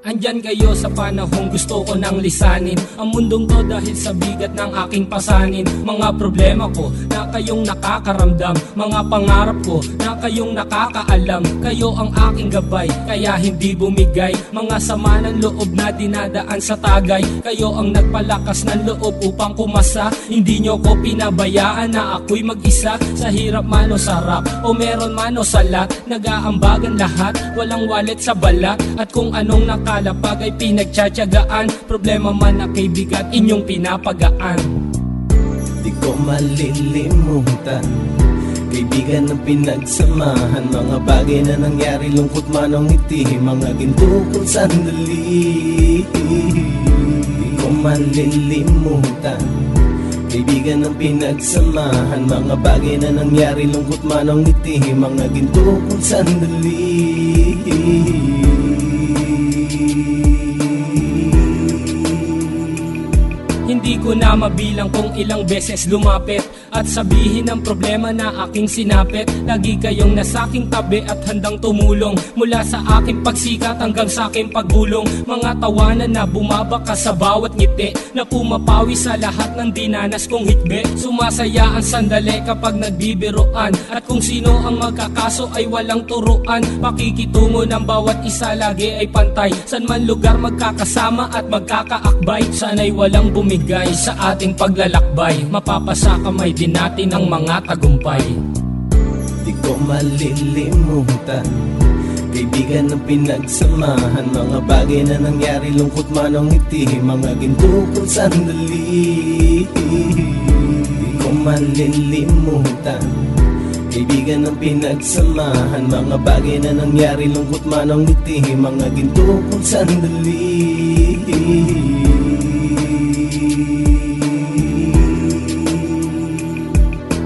Andyan kayo sa panahong gusto ko nang lisanin ang mundong to dahil sa bigat ng aking pasanin. Mga problema ko na kayong nakakaramdam, mga pangarap ko na kayong nakakaalam. Kayo ang aking gabay, kaya hindi bumigay. Mga sama ng loob na dinadaan sa tagay. Kayo ang nagpalakas ng loob upang kumasa. Hindi nyo ko pinabayaan na ako'y mag-isa. Sa hirap man o sarap, o meron man o salat, nag-aambagan lahat, walang wallet sa balat. At kung anong nakalapag ay pinagtsatsagaan, problema man na kay bigat inyong pinapagaan. Di ko malilimutan, kaibigan ng pinagsamahan, mga bagay na nangyari, lungkot man o ngiti, mga ginto kong sandali. Di ko malilimutan, kaibigan ng pinagsamahan, mga bagay na nangyari, lungkot man o ngiti, mga ginto kong sandali. Hindi ko na mabilang kung ilang beses lumapit at sabihin ang problema na aking sinapit. Lagi kayong nasa aking tabi at handang tumulong, mula sa aking pagsikat hanggang sa aking paggulong. Mga tawanan na bumabaka sa bawat ngiti, na pumapawi sa lahat ng dinanas kong hitbe. Sumasaya ang sandali kapag nagbibiroan, at kung sino ang magkakaso ay walang turuan. Pakikitungo ng bawat isa lagi ay pantay, san man lugar magkakasama at magkakaakbay. Sana'y walang bumigay sa ating paglalakbay, mapapasa kamay din natin ang mga tagumpay. Di ko malilimutan, kaibigan ng pinagsamahan, mga bagay na nangyari, lungkot man o ngiti, mga ginto kong sandali. Di ko malilimutan, kaibigan ng pinagsamahan, mga bagay na nangyari, lungkot man o ngiti, mga ginto kong sandali.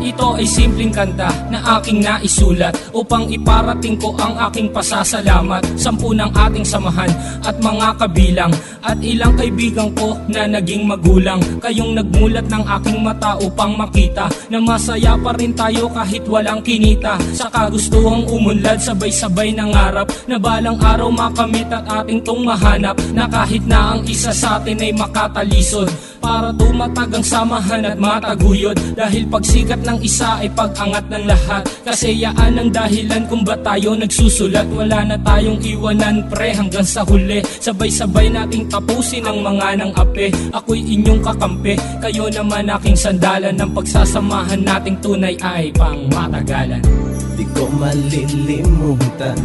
Ito ay simpleng kanta na aking naisulat upang iparating ko ang aking pasasalamat. 10 ng ating samahan at mga kabilang, at ilang kaibigan ko na naging magulang. Kayong nagmulat ng aking mata upang makita na masaya pa rin tayo kahit walang kinita. Sa kagustuhang umunlad, sabay-sabay nangarap na balang araw makamit at ating tong mahanap, na kahit na ang isa sa atin ay makatalisod, para tumatag ang samahan at mataguyod. Dahil pagsikat ng isa ay pag-angat ng lahat, kasi yaan ang dahilan kung ba't tayo nagsusulat. Wala na tayong iwanan pre hanggang sa huli, sabay-sabay nating tapusin ang mga nang ape. Ako'y inyong kakampi, kayo naman aking sandalan, ng pagsasamahan nating tunay ay pang matagalan. Di ko malilimutan,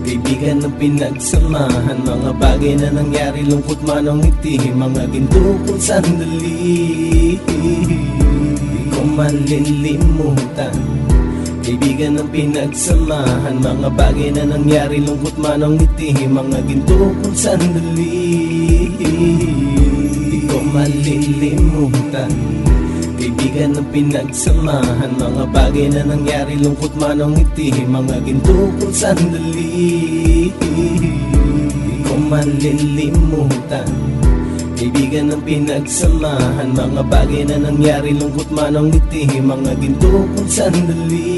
kaibigan ng pinagsamahan, mga bagay na nangyari, lungkot man o ngiti, mga ginto kong sandali. Di ko malilimutan, kaibigan ng pinagsamahan, mga bagay na nangyari, lungkot man o ngiti, mga ginto kong sandali. Di ko malilimutan, kaibigan ng pinagsamahan, mga bagay na nangyari, lungkot man o ngiti, mga ginto kong sandali. Di ko malilimutan, kaibigan ng pinagsamahan, mga bagay na nangyari, lungkot man o ngiti, mga ginto kong sandali.